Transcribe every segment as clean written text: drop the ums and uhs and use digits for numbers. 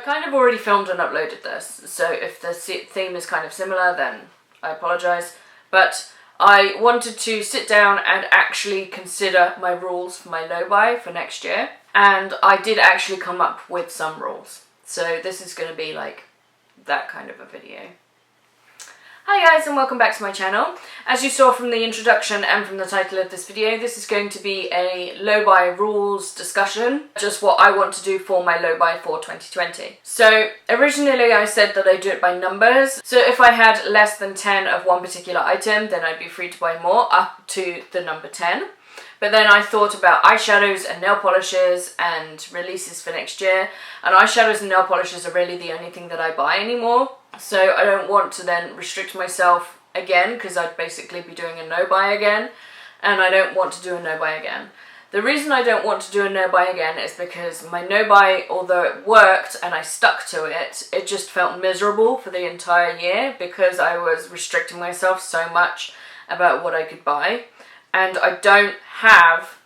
kind of already filmed and uploaded this, so if the theme is kind of similar, then I apologise. But I wanted to sit down and actually consider my rules for my low-buy for next year, and I did actually come up with some rules. So this is going to be like that kind of a video. Hi guys, and welcome back to my channel. As you saw from the introduction and from the title of this video, this is going to be a low-buy rules discussion, just what I want to do for my low-buy for 2020. So originally I said that I do it by numbers, so if I had less than 10 of one particular item, then I'd be free to buy more up to the number 10. But then I thought about eyeshadows and nail polishes and releases for next year, and eyeshadows and nail polishes are really the only thing that I buy anymore. So I don't want to then restrict myself again, because I'd basically be doing a no-buy again, and I don't want to do a no-buy again. The reason I don't want to do a no-buy again is because my no-buy, although it worked and I stuck to it, it just felt miserable for the entire year because I was restricting myself so much about what I could buy. And I don't have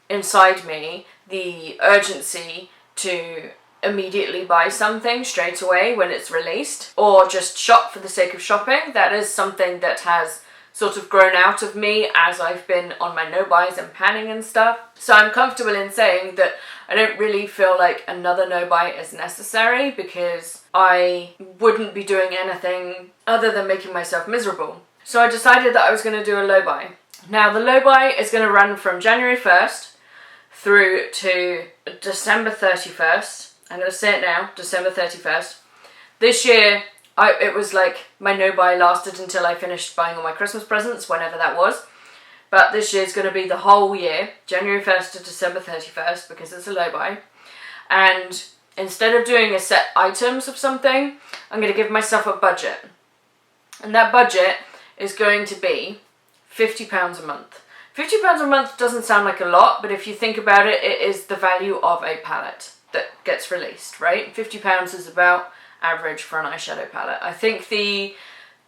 inside me the urgency to immediately buy something straight away when it's released, or just shop for the sake of shopping. That is something that has sort of grown out of me as I've been on my no-buys and panning and stuff. So I'm comfortable in saying that I don't really feel like another no-buy is necessary, because I wouldn't be doing anything other than making myself miserable. So I decided that I was going to do a low-buy. Now the low-buy is going to run from January 1st through to December 31st. I'm going to say it now, December 31st. This year, it was like my no-buy lasted until I finished buying all my Christmas presents, whenever that was. But this year is going to be the whole year, January 1st to December 31st, because it's a low-buy. And instead of doing a set items of something, I'm going to give myself a budget. And that budget is going to be £50 a month. £50 a month doesn't sound like a lot, but if you think about it, it is the value of a palette that gets released, right? £50 is about average for an eyeshadow palette. I think the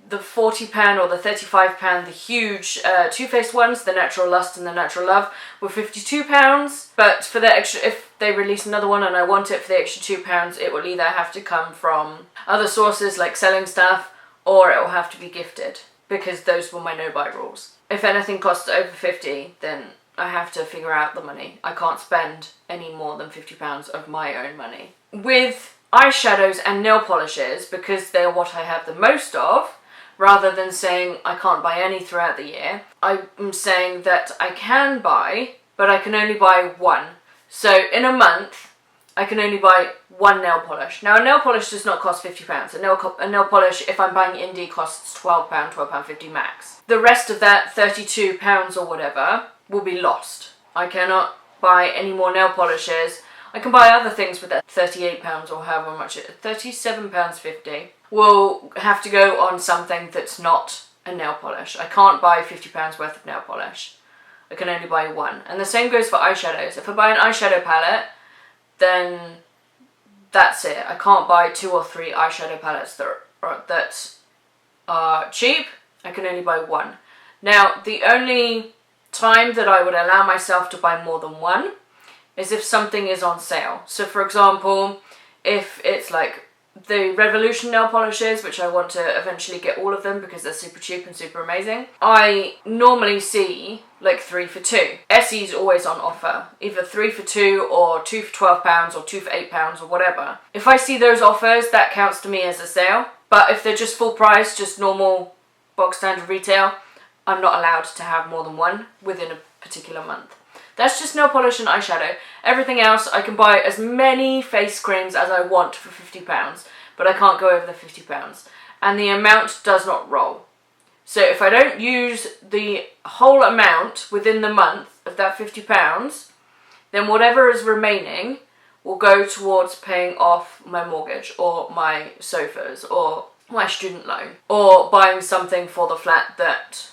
£40 or the £35, the huge Too Faced ones, the Natural Lust and the Natural Love, were £52. But for the extra, if they release another one and I want it for the extra £2, it will either have to come from other sources like selling stuff, or it will have to be gifted, because those were my no-buy rules. If anything costs over 50, then I have to figure out the money. I can't spend any more than £50 of my own money. With eyeshadows and nail polishes, because they're what I have the most of, rather than saying I can't buy any throughout the year, I'm saying that I can buy, but I can only buy one. So in a month, I can only buy one nail polish. Now a nail polish does not cost £50. A nail polish, if I'm buying indie, costs £12, £12.50 max. The rest of that, £32 or whatever, will be lost. I cannot buy any more nail polishes. I can buy other things with that £38 or however much it is, £37.50. Will have to go on something that's not a nail polish. I can't buy £50 worth of nail polish. I can only buy one. And the same goes for eyeshadows. If I buy an eyeshadow palette, then that's it. I can't buy 2 or 3 eyeshadow palettes that are cheap. I can only buy one. Now, the only time that I would allow myself to buy more than one is if something is on sale. So for example, if it's like the Revolution nail polishes, which I want to eventually get all of them because they're super cheap and super amazing, I normally see like 3 for 2. Essie's always on offer, either 3 for 2 or 2 for £12 or 2 for £8 or whatever. If I see those offers, that counts to me as a sale. But if they're just full price, just normal box standard retail, I'm not allowed to have more than one within a particular month. That's just nail polish and eyeshadow. Everything else, I can buy as many face creams as I want for £50, but I can't go over the £50. And the amount does not roll. So if I don't use the whole amount within the month of that £50, then whatever is remaining will go towards paying off my mortgage or my sofas or my student loan, or buying something for the flat that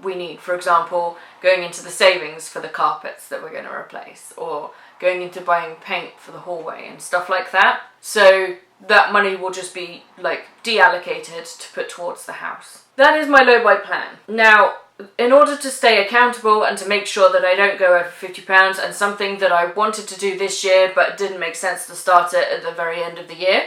we need. For example, going into the savings for the carpets that we're going to replace, or going into buying paint for the hallway and stuff like that. So that money will just be like deallocated to put towards the house. That is my low-buy plan. Now, in order to stay accountable and to make sure that I don't go over £50, and something that I wanted to do this year but didn't make sense to start it at the very end of the year,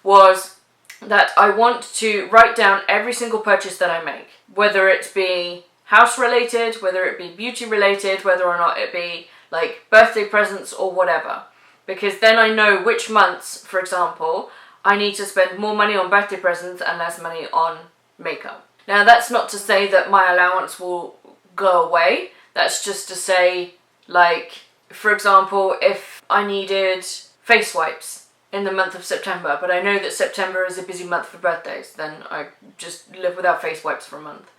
was that I want to write down every single purchase that I make, whether it be house related, whether it be beauty related, whether or not it be like birthday presents or whatever. Because then I know which months, for example, I need to spend more money on birthday presents and less money on makeup. Now that's not to say that my allowance will go away. That's just to say, like, for example, if I needed face wipes in the month of September, but I know that September is a busy month for birthdays, then I just live without face wipes for a month.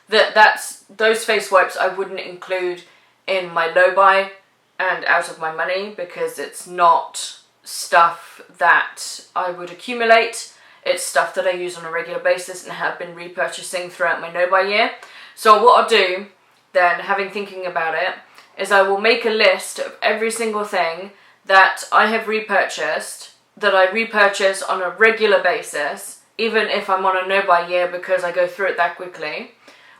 Those face wipes I wouldn't include in my low buy and out of my money, because it's not stuff that I would accumulate. It's stuff that I use on a regular basis and have been repurchasing throughout my no buy year. So what I'll do then, having thinking about it, is I will make a list of every single thing that I have repurchased, that I repurchase on a regular basis, even if I'm on a no buy year, because I go through it that quickly,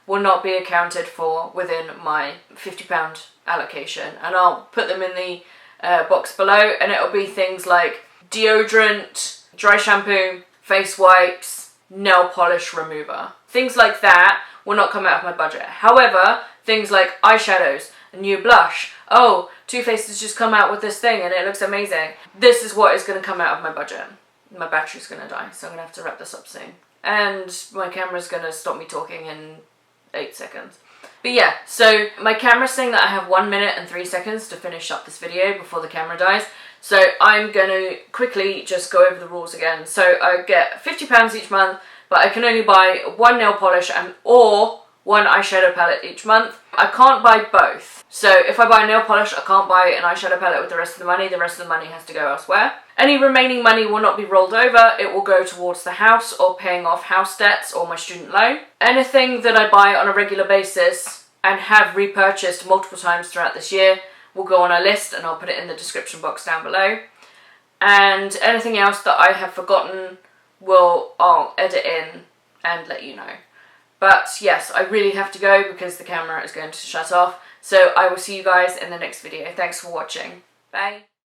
will not be accounted for within my £50 allocation. And I'll put them in the box below, and it'll be things like deodorant, dry shampoo, face wipes, nail polish remover. Things like that will not come out of my budget. However, things like eyeshadows, a new blush, oh, Too Faced has just come out with this thing and it looks amazing. This is what is going to come out of my budget. My battery's going to die, so I'm going to have to wrap this up soon. And my camera's going to stop me talking in 8 seconds. But yeah, so my camera's saying that I have 1 minute and 3 seconds to finish up this video before the camera dies. So I'm going to quickly just go over the rules again. So I get £50 each month, but I can only buy one nail polish or one eyeshadow palette each month. I can't buy both. So if I buy a nail polish, I can't buy an eyeshadow palette with the rest of the money. The rest of the money has to go elsewhere. Any remaining money will not be rolled over. It will go towards the house or paying off house debts or my student loan. Anything that I buy on a regular basis and have repurchased multiple times throughout this year will go on a list, and I'll put it in the description box down below. And anything else that I have forgotten I'll edit in and let you know. But yes, I really have to go because the camera is going to shut off. So I will see you guys in the next video. Thanks for watching. Bye.